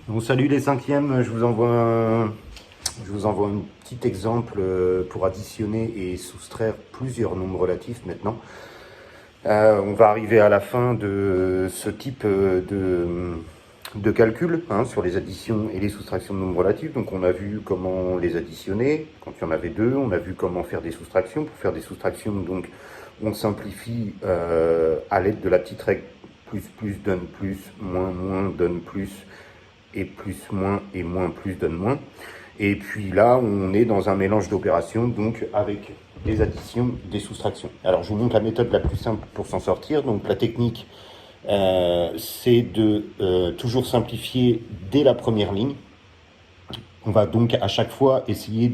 Bon, salut les cinquièmes, je vous envoie un petit exemple pour additionner et soustraire plusieurs nombres relatifs maintenant. On va arriver à la fin de ce type de calcul sur les additions et les soustractions de nombres relatifs. Donc on a vu comment les additionner quand il y en avait deux, on a vu comment faire des soustractions. Pour faire des soustractions, donc on simplifie à l'aide de la petite règle plus donne plus, moins donne plus, et moins plus donne moins. Et puis là, on est dans un mélange d'opérations, donc avec des additions, des soustractions. Alors, je vous montre la méthode la plus simple pour s'en sortir. Donc, la technique, c'est de toujours simplifier dès la première ligne. On va donc à chaque fois essayer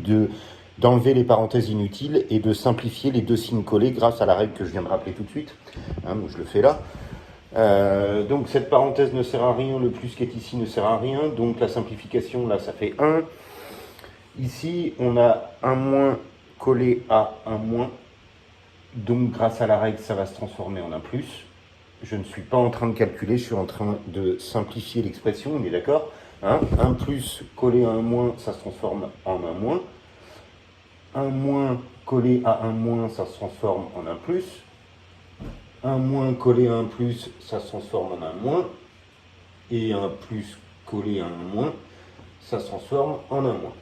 d'enlever les parenthèses inutiles et de simplifier les deux signes collés grâce à la règle que je viens de rappeler tout de suite. Donc, je le fais là. Donc cette parenthèse ne sert à rien, le plus qui est ici ne sert à rien, donc la simplification là ça fait 1. Ici on a un moins collé à un moins, donc grâce à la règle ça va se transformer en un plus. Je ne suis pas en train de calculer, je suis en train de simplifier l'expression, on est d'accord, un plus collé à un moins ça se transforme en un moins. Un moins collé à un moins ça se transforme en un plus. Un moins collé à un plus, ça se transforme en un moins. Et un plus collé à un moins, ça se transforme en un moins.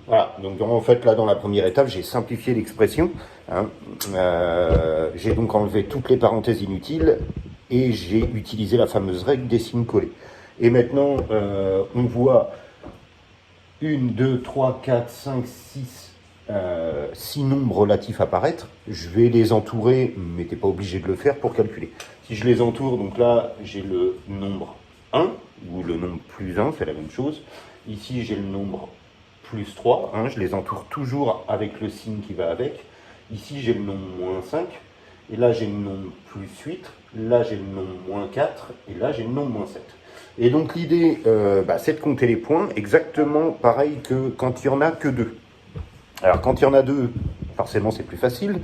Voilà, donc en fait là dans la première étape, j'ai simplifié l'expression. J'ai donc enlevé toutes les parenthèses inutiles et j'ai utilisé la fameuse règle des signes collés. Et maintenant, on voit 1, 2, 3, 4, 5, 6, 6 nombres relatifs apparaître. Je vais les entourer, mais tu n'es pas obligé de le faire pour calculer. Si je les entoure, donc là, j'ai le nombre 1, ou le nombre plus 1, c'est la même chose. Ici, j'ai le nombre plus 3, je les entoure toujours avec le signe qui va avec. Ici, j'ai le nombre moins 5, et là, j'ai le nombre plus 8, là, j'ai le nombre moins 4, et là, j'ai le nombre moins 7. Et donc, l'idée, c'est de compter les points, exactement pareil que quand il n'y en a que deux. Alors, quand il y en a deux, forcément, c'est plus facile.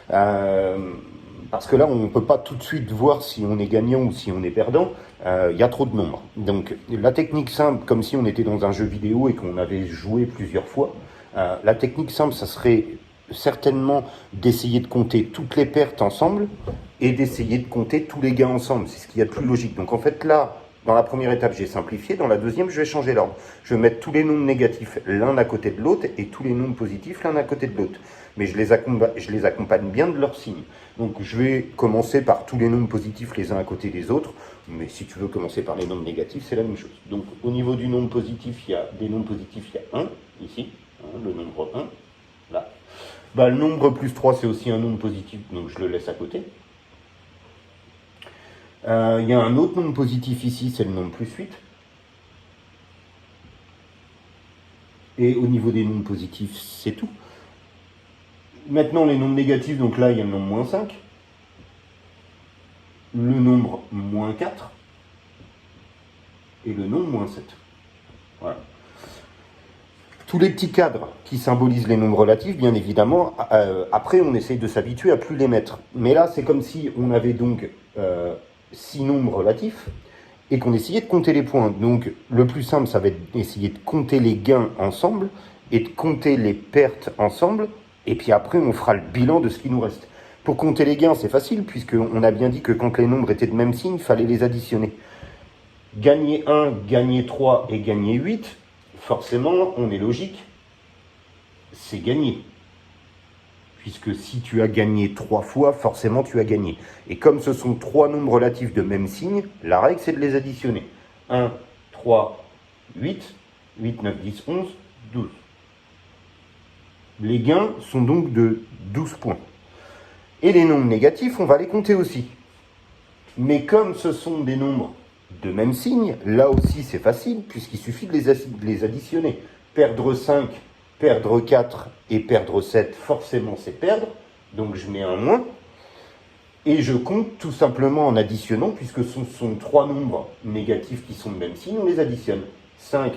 Parce que là, on ne peut pas tout de suite voir si on est gagnant ou si on est perdant. Il y a trop de nombres. Donc, la technique simple, comme si on était dans un jeu vidéo et qu'on avait joué plusieurs fois, la technique simple, ça serait certainement d'essayer de compter toutes les pertes ensemble et d'essayer de compter tous les gains ensemble. C'est ce qu'il y a de plus logique. Donc, en fait, là, dans la première étape, j'ai simplifié. Dans la deuxième, je vais changer l'ordre. Je vais mettre tous les nombres négatifs l'un à côté de l'autre et tous les nombres positifs l'un à côté de l'autre. Mais je les accompagne bien de leur signe. Donc je vais commencer par tous les nombres positifs les uns à côté des autres. Mais si tu veux commencer par les nombres négatifs, c'est la même chose. Donc au niveau du nombre positif, il y a des nombres positifs, il y a 1, ici, le nombre 1, là. Le nombre plus 3, c'est aussi un nombre positif, donc je le laisse à côté. Il y a un autre nombre positif ici, c'est le nombre plus 8. Et au niveau des nombres positifs, c'est tout. Maintenant, les nombres négatifs, donc là, il y a le nombre moins 5. Le nombre moins 4. Et le nombre moins 7. Voilà. Tous les petits cadres qui symbolisent les nombres relatifs, bien évidemment, après, on essaye de s'habituer à plus les mettre. Mais là, c'est comme si on avait donc 6 nombres relatifs et qu'on essayait de compter les points. Donc, le plus simple, ça va être d'essayer de compter les gains ensemble et de compter les pertes ensemble. Et puis après, on fera le bilan de ce qui nous reste. Pour compter les gains, c'est facile, puisqu'on a bien dit que quand les nombres étaient de même signe, il fallait les additionner. Gagner 1, gagner 3 et gagner 8, forcément, on est logique, c'est gagner. Puisque si tu as gagné 3 fois, forcément tu as gagné. Et comme ce sont 3 nombres relatifs de même signe, la règle c'est de les additionner. 1, 3, 8, 8, 9, 10, 11, 12. Les gains sont donc de 12 points. Et les nombres négatifs, on va les compter aussi. Mais comme ce sont des nombres de même signe, là aussi c'est facile, puisqu'il suffit de les additionner. Perdre 5, perdre 4 et perdre 7, forcément c'est perdre. Donc je mets un moins. Et je compte tout simplement en additionnant, puisque ce sont 3 nombres négatifs qui sont de même signe, on les additionne. 5,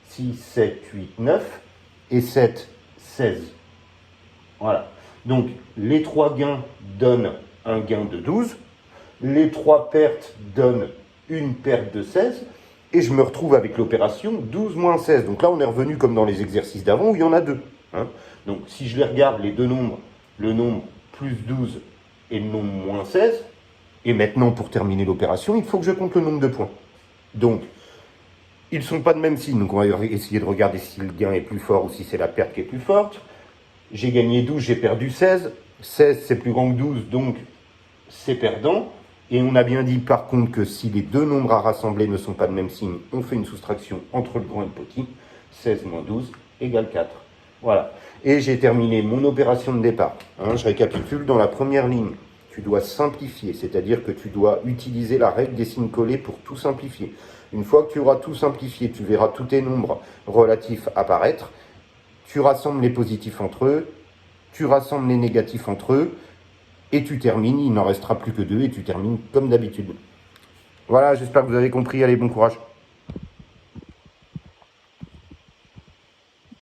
6, 7, 8, 9 et 7, 16. Voilà. Donc, les 3 gains donnent un gain de 12. Les 3 pertes donnent une perte de 16. Et je me retrouve avec l'opération 12 moins 16. Donc là, on est revenu comme dans les exercices d'avant où il y en a deux. Hein. Donc si je les regarde, les deux nombres, le nombre plus 12 et le nombre moins 16, et maintenant pour terminer l'opération, il faut que je compte le nombre de points. Donc, ils ne sont pas de même signe, donc on va essayer de regarder si le gain est plus fort ou si c'est la perte qui est plus forte. J'ai gagné 12, j'ai perdu 16. 16, c'est plus grand que 12, donc c'est perdant. Et on a bien dit par contre que si les deux nombres à rassembler ne sont pas de même signe, on fait une soustraction entre le grand et le petit. 16 moins 12 égale 4. Voilà. Et j'ai terminé mon opération de départ. Hein, je récapitule dans la première ligne. Tu dois simplifier, c'est-à-dire que tu dois utiliser la règle des signes collés pour tout simplifier. Une fois que tu auras tout simplifié, tu verras tous tes nombres relatifs apparaître. Tu rassembles les positifs entre eux, tu rassembles les négatifs entre eux, et tu termines, il n'en restera plus que deux, et tu termines comme d'habitude. Voilà, j'espère que vous avez compris. Allez, bon courage.